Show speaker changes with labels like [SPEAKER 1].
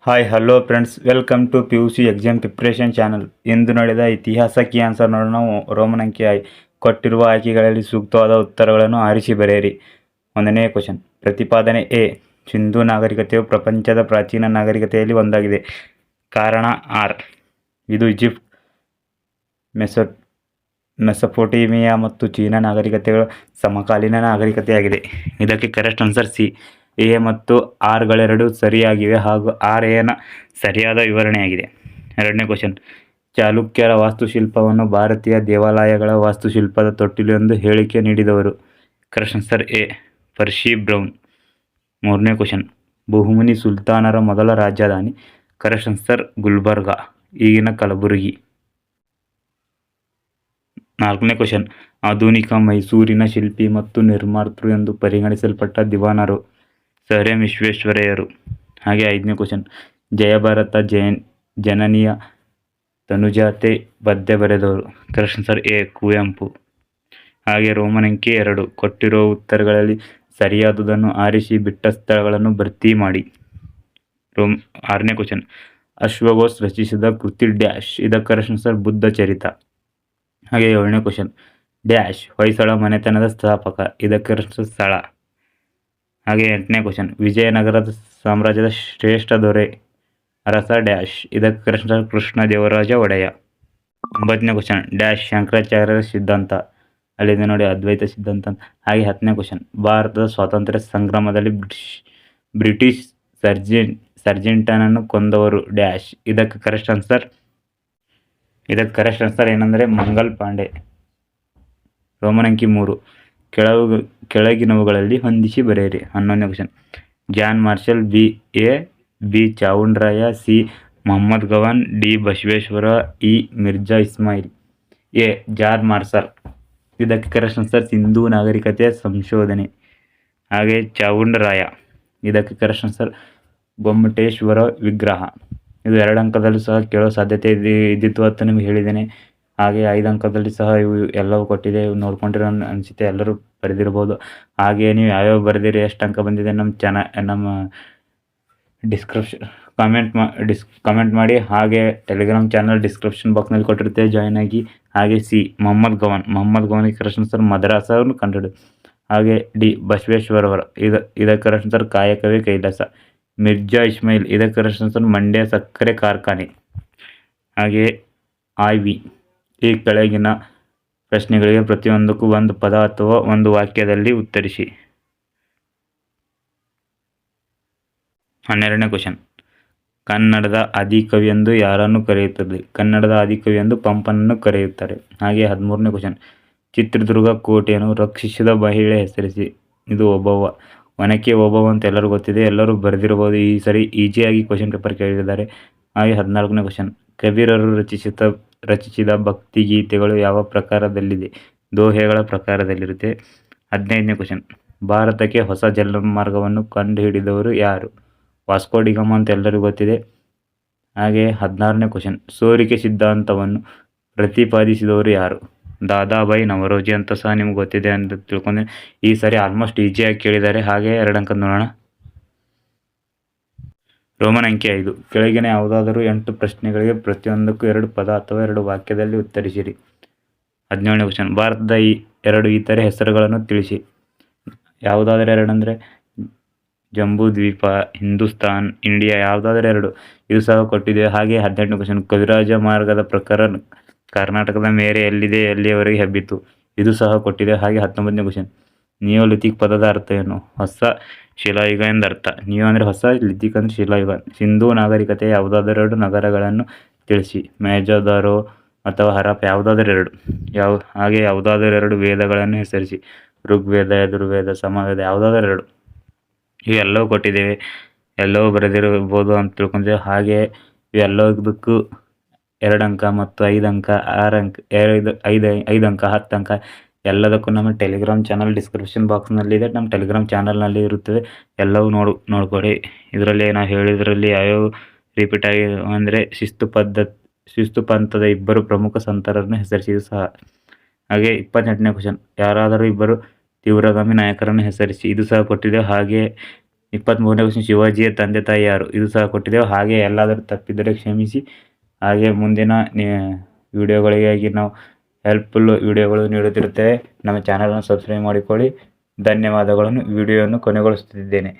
[SPEAKER 1] Hi hello friends, welcome to PUC exam preparation channel. ಇಂದು ನಡೆದ ಇತಿಹಾಸ ಕೀ ಆನ್ಸರ್ ನೋಡೋಣ. ರೋಮನ್ ಅಂಕಿ ಕೊಟ್ಟಿರುವ ಆಯ್ಕೆಗಳಲ್ಲಿ ಸೂಕ್ತವಾದ ಉತ್ತರಗಳನ್ನು ಆರಿಸಿ ಬರೆಯಿರಿ. 1ನೇ ಕ್ವಶನ್. ಪ್ರತಿಪಾದನೆ ಎ. ಸಿಂಧೂ ನಾಗರಿಕತೆಯು ಪ್ರಪಂಚದ ಪ್ರಾಚೀನ ನಾಗರಿಕತೆಯಲ್ಲಿ ಒಂದಾಗಿದೆ. ಕಾರಣ ಆರ್. ಇದು ಈಜಿಪ್ಟ್, ಮೆಸೊಪೊಟೇಮಿಯಾ ಮತ್ತು ಚೀನಾ ನಾಗರಿಕತೆಗಳ ಸಮಕಾಲೀನ ನಾಗರಿಕತೆಯಾಗಿದೆ. ಇದಕ್ಕೆ ಕರೆಕ್ಟ್ ಆನ್ಸರ್ ಸಿ. ಎ ಮತ್ತು ಆರ್ಗಳೆರಡೂ ಸರಿಯಾಗಿವೆ ಹಾಗೂ ಆರ್ ಎನ ಸರಿಯಾದ ವಿವರಣೆಯಾಗಿದೆ. 2ನೇ ಕ್ವಶನ್. ಚಾಲುಕ್ಯರ ವಾಸ್ತುಶಿಲ್ಪವನ್ನು ಭಾರತೀಯ ದೇವಾಲಯಗಳ ವಾಸ್ತುಶಿಲ್ಪದ ತೊಟ್ಟಿಲು ಎಂದು ಹೇಳಿಕೆ ನೀಡಿದವರು. Correct answer A. Percy Brown. 3ನೇ ಕ್ವಶನ್. ಬಹುಮನಿ ಸುಲ್ತಾನರ ಮೊದಲ ರಾಜಧಾನಿ. ಕರೆಕ್ಟ್ ಆನ್ಸರ್ ಗುಲ್ಬರ್ಗಾ, ಈಗಿನ ಕಲಬುರಗಿ. 4ನೇ ಕ್ವಶನ್. ಆಧುನಿಕ ಮೈಸೂರಿನ ಶಿಲ್ಪಿ ಮತ್ತು ನಿರ್ಮಾತೃ ಎಂದು ಪರಿಗಣಿಸಲ್ಪಟ್ಟ ದಿವಾನರು. Sir M ವಿಶ್ವೇಶ್ವರಯ್ಯರು. ಹಾಗೆ 5ನೇ ಕ್ವಶನ್. ಜಯಭಾರತ ಜನನಿಯ ತನುಜಾತೆ ಪದ್ಯ ಬರೆದವರು. Correct answer A. ಕುವೆಂಪು. ಹಾಗೆ ರೋಮನ್ ಅಂಕಿ 2. ಕೊಟ್ಟಿರುವ ಉತ್ತರಗಳಲ್ಲಿ ಸರಿಯಾದುದನ್ನು ಆರಿಸಿ ಬಿಟ್ಟ ಸ್ಥಳಗಳನ್ನು ಭರ್ತಿ ಮಾಡಿ. 6ನೇ ಕ್ವಶನ್. ಅಶ್ವಘೋಷ್ ರಚಿಸಿದ ಕೃತಿ ಡ್ಯಾಶ್. ಇದಕ್ಕೆ ಕರೆಕ್ಟ್ ಆನ್ಸರ್ ಬುದ್ಧ ಚರಿತ. ಹಾಗೆ 7ನೇ ಕ್ವಶನ್. ಡ್ಯಾಶ್ ಹೊಯ್ಸಳ ಮನೆತನದ ಸ್ಥಾಪಕ. ಇದಕ್ಕೆ ಕರೆಕ್ಟ್ ಆನ್ಸರ್ ಸ್ಥಳ. ಹಾಗೆ 8ನೇ ಕ್ವಶನ್. ವಿಜಯನಗರದ ಸಾಮ್ರಾಜ್ಯದ ಶ್ರೇಷ್ಠ ದೊರೆ ಅರಸ ಡ್ಯಾಶ್. ಇದಕ್ಕೆ ಕರೆಕ್ಟ್ ಆನ್ಸರ್ ಕೃಷ್ಣದೇವರಾಜ ಒಡೆಯ. 9ನೇ ಕ್ವಶನ್. ಡ್ಯಾಶ್ ಶಂಕರಾಚಾರ್ಯರ ಸಿದ್ಧಾಂತ. ಅಲ್ಲಿದೆ ನೋಡಿ, ಅದ್ವೈತ ಸಿದ್ಧಾಂತ. ಹಾಗೆ 10ನೇ ಕ್ವಶನ್. ಭಾರತದ ಸ್ವಾತಂತ್ರ್ಯ ಸಂಗ್ರಾಮದಲ್ಲಿ ಬ್ರಿಟಿಷ್ ಸರ್ಜೆಂಟನನ್ನು ಕೊಂದವರು ಡ್ಯಾಶ್. ಇದಕ್ಕೆ ಕರೆಕ್ಟ್ ಆನ್ಸರ್ ಏನಂದರೆ ಮಂಗಲ್ ಪಾಂಡೆ. ರೋಮನ್ ಅಂಕಿ 3. ಕೆಳಗಿನವುಗಳಲ್ಲಿ ಹೊಂದಿಸಿ ಬರೆಯಿರಿ. 11ನೇ question. John Marshall, B Chavundaraya, C Mohammad Gawan, D Basaveshwara, E Mirza Ismail. A John Marshall. ಇದಕ್ಕೆ ಕರೆಕ್ಟ್ ಆನ್ಸರ್ ಸಿಂಧೂ ನಾಗರಿಕತೆಯ ಸಂಶೋಧನೆ. ಹಾಗೆ ಚಾವುಂಡರಾಯ. ಇದಕ್ಕೆ ಕರೆಕ್ಟ್ ಆನ್ಸರ್ ಗೊಮ್ಮಟೇಶ್ವರ ವಿಗ್ರಹ. ಇದು 2 ಅಂಕದಲ್ಲೂ ಸಹ ಕೇಳೋ ಸಾಧ್ಯತೆ ಇದ್ದಿತ್ತು ಅಂತ ನಿಮ್ಗೆ ಹೇಳಿದ್ದೇನೆ. ಹಾಗೆ 5 ಅಂಕದಲ್ಲಿ ಸಹ ಇವು ಎಲ್ಲವೂ ಕೊಟ್ಟಿದೆ. ಇವು ನೋಡ್ಕೊಂಡಿರೋ ಅನಿಸುತ್ತೆ, ಎಲ್ಲರೂ ಬರೆದಿರ್ಬೋದು. ಹಾಗೆ ನೀವು ಯಾವ್ಯಾವ ಬರೆದಿರಿ, ಎಷ್ಟು ಅಂಕ ಬಂದಿದೆ ನಮ್ಮ ಡಿಸ್ಕ್ರಿಪ್ಷನ್ ಕಮೆಂಟ್ ಮಾಡಿ. ಹಾಗೆ ಟೆಲಿಗ್ರಾಮ್ ಚಾನಲ್ ಡಿಸ್ಕ್ರಿಪ್ಷನ್ ಬಾಕ್ಸ್ನಲ್ಲಿ ಕೊಟ್ಟಿರ್ತೇವೆ, ಜಾಯ್ನ್ ಆಗಿ. ಹಾಗೆ C Mohammed ಗವಾನ್ಗೆ correct answer Madras ಅವ್ರನ್ನು ಕಂಡುಹಿಡಿದು. ಹಾಗೆ ಡಿ ಬಸವೇಶ್ವರವರ. ಇದಕ್ಕೆ ಕರೆಕ್ಟ್ ಆನ್ಸರ್ ಕಾಯಕವೇ ಕೈಲಾಸ. ಮಿರ್ಜಾ ಇಸ್ಮಾಯಿಲ್. ಇದಕ್ಕೆ ಕರೆಕ್ಟ್ ಆನ್ಸರ್ ಮಂಡ್ಯ ಸಕ್ಕರೆ ಕಾರ್ಖಾನೆ. ಹಾಗೆ ವಿ. ಈ ಕೆಳಗಿನ ಪ್ರಶ್ನೆಗಳಿಗೆ ಪ್ರತಿಯೊಂದಕ್ಕೂ ಒಂದು ಪದ ಅಥವಾ ಒಂದು ವಾಕ್ಯದಲ್ಲಿ ಉತ್ತರಿಸಿ. 12ನೇ ಕ್ವಶನ್. ಕನ್ನಡದ ಆದಿಕವಿ ಎಂದು ಯಾರನ್ನು ಕರೆಯುತ್ತದೆ? ಕನ್ನಡದ ಆದಿಕವಿ ಎಂದು ಪಂಪನನ್ನು ಕರೆಯುತ್ತಾರೆ. ಹಾಗೆ 13ನೇ ಕ್ವಶನ್. ಚಿತ್ರದುರ್ಗ ಕೋಟೆಯನ್ನು ರಕ್ಷಿಸಿದ ಮಹಿಳೆ ಹೆಸರಿಸಿ. ಇದು ಓಬವ್ವ. ಒನಕೆ ಓಬವ್ವ ಅಂತ ಎಲ್ಲರೂ ಗೊತ್ತಿದೆ, ಎಲ್ಲರೂ ಬರೆದಿರಬಹುದು. ಈ ಸರಿ ಈಸಿಯಾಗಿ ಕ್ವಶನ್ ಪೇಪರ್ ಕೇಳಿದ್ದಾರೆ. ಹಾಗೆ 14ನೇ ಕ್ವಶನ್. ಕಬೀರರು ರಚಿಸಿದ ಭಕ್ತಿಗೀತೆಗಳು ಯಾವ ಪ್ರಕಾರದಲ್ಲಿದೆ? ದೋಹೆಗಳ ಪ್ರಕಾರದಲ್ಲಿರುತ್ತೆ. 15ನೇ ಕ್ವಶನ್. ಭಾರತಕ್ಕೆ ಹೊಸ ಜಲಮಾರ್ಗವನ್ನು ಕಂಡುಹಿಡಿದವರು ಯಾರು? ವಾಸ್ಕೋ ಡಿ ಗಾಮಾ ಅಂತ ಎಲ್ಲರಿಗೂ ಗೊತ್ತಿದೆ. ಹಾಗೆ 16ನೇ ಕ್ವಶನ್. ಸೋರಿಕೆ ಸಿದ್ಧಾಂತವನ್ನು ಪ್ರತಿಪಾದಿಸಿದವರು ಯಾರು? ದಾದಾಬಾಯಿ ನವರೋಜಿ ಅಂತ ಸಹ ನಿಮ್ಗೆ ಗೊತ್ತಿದೆ ಅಂತ ತಿಳ್ಕೊಂಡೆ. ಈ ಸರಿ ಆಲ್ಮೋಸ್ಟ್ ಈಸಿಯಾಗಿ ಕೇಳಿದ್ದಾರೆ. ಹಾಗೆ 2 ಅಂಕ ನೋಡೋಣ. ರೋಮನ್ ಅಂಕಿ 5. ಕೆಳಗಿನ ಯಾವುದಾದರೂ 8 ಪ್ರಶ್ನೆಗಳಿಗೆ ಪ್ರತಿಯೊಂದಕ್ಕೂ 2 ಪದ ಅಥವಾ 2 ವಾಕ್ಯದಲ್ಲಿ ಉತ್ತರಿಸಿರಿ. 17ನೇ ಕ್ವಶನ್. ಭಾರತದ 2 ಇತರೆ ಹೆಸರುಗಳನ್ನು ತಿಳಿಸಿ. ಯಾವುದಾದರೂ 2 ಅಂದರೆ ಜಂಬೂ ದ್ವೀಪ, ಹಿಂದೂಸ್ತಾನ್, ಇಂಡಿಯಾ. ಯಾವುದಾದರೂ 2 ಇದು ಸಹ ಕೊಟ್ಟಿದ್ದೇವೆ. ಹಾಗೆ 18ನೇ ಕ್ವಶನ್. ಕವಿರಾಜ ಮಾರ್ಗದ ಪ್ರಕಾರ ಕರ್ನಾಟಕದ ಮೇರೆ ಎಲ್ಲಿದೆ, ಎಲ್ಲಿಯವರೆಗೆ ಹಬ್ಬಿತು? ಇದು ಸಹ ಕೊಟ್ಟಿದೆ. ಹಾಗೆ 19ನೇ ಕ್ವಶನ್. ನಿಯೋಲಿಥಿಕ್ ಪದದ ಅರ್ಥ ಏನು? ಹೊಸ ಶಿಲಾಯುಗ ಎಂದರ್ಥ. ನಿಯೋ ಅಂದರೆ ಹೊಸ, ಲಿಥಿಕ್ ಅಂದರೆ ಶಿಲಾಯುಗ. ಸಿಂಧೂ ನಾಗರಿಕತೆಯ ಯಾವುದಾದರೂ 2 ನಗರಗಳನ್ನು ತಿಳಿಸಿ. ಮೊಹೆಂಜೊದಾರೋ ಅಥವಾ ಹರಪ್ಪ. ಯಾವುದಾದರೂ 2. ಹಾಗೆ ಯಾವುದಾದರೂ 2 ವೇದಗಳನ್ನು ಹೆಸರಿಸಿ. ಋಗ್ವೇದ, ಯಜುರ್ವೇದ, ಸಮವೇದ. ಯಾವುದಾದರೂ 2. ಇವೆಲ್ಲವೂ ಕೊಟ್ಟಿದ್ದೇವೆ, ಎಲ್ಲವೂ ಬರೆದಿರಬಹುದು ಅಂತ ತಿಳ್ಕೊಂಡಿದ್ದೇವೆ. ಹಾಗೆ ಇವೆಲ್ಲದಕ್ಕೂ 2 ಅಂಕ ಮತ್ತು 5 ಅಂಕ, 6 ಅಂಕ, 5 ಅಂಕ, 10 ಅಂಕ ಎಲ್ಲದಕ್ಕೂ ನಮ್ಮ ಟೆಲಿಗ್ರಾಮ್ ಚಾನಲ್ ಡಿಸ್ಕ್ರಿಪ್ಷನ್ ಬಾಕ್ಸ್ನಲ್ಲಿದೆ. ನಮ್ಮ ಟೆಲಿಗ್ರಾಮ್ ಚಾನಲ್ನಲ್ಲಿ ಇರುತ್ತದೆ. ಎಲ್ಲವೂ ನೋಡ್ಕೊಳ್ಳಿ. ಇದರಲ್ಲಿ ನಾವು ಹೇಳಿದ್ರಲ್ಲಿ ಯಾವ್ಯಾವ ರಿಪೀಟ್ ಆಗಿ ಅಂದರೆ ಶಿಸ್ತು ಪಂಥದ 2 ಪ್ರಮುಖ ಸಂತರನ್ನು ಹೆಸರಿಸಿದ್ದು ಸಹ. ಹಾಗೆ 28ನೇ ಕ್ವಶನ್. ಯಾರಾದರೂ 2 ತೀವ್ರಗಾಮಿ ನಾಯಕರನ್ನು ಹೆಸರಿಸಿ. ಇದು ಸಹ ಕೊಟ್ಟಿದೆ. ಹಾಗೆ 23ನೇ ಕ್ವಶನ್ ಶಿವಾಜಿಯ ತಂದೆ ತಾಯಿ ಯಾರು? ಇದು ಸಹ ಕೊಟ್ಟಿದ್ದೇವೆ. ಹಾಗೆ ಎಲ್ಲಾದರೂ ತಪ್ಪಿದ್ದರೆ ಕ್ಷಮಿಸಿ. ಹಾಗೆ ಮುಂದಿನ ವಿಡಿಯೋಗಳಿಗಾಗಿ ನಾವು ಹೆಲ್ಪ್ಫುಲ್ ವಿಡಿಯೋಗಳು ನೀಡುತ್ತಿರುತ್ತೇವೆ. ನಮ್ಮ ಚಾನಲನ್ನು ಸಬ್ಸ್ಕ್ರೈಬ್ ಮಾಡಿಕೊಳ್ಳಿ. ಧನ್ಯವಾದಗಳನ್ನು. ವಿಡಿಯೋವನ್ನು ಕೊನೆಗೊಳಿಸುತ್ತಿದ್ದೇನೆ.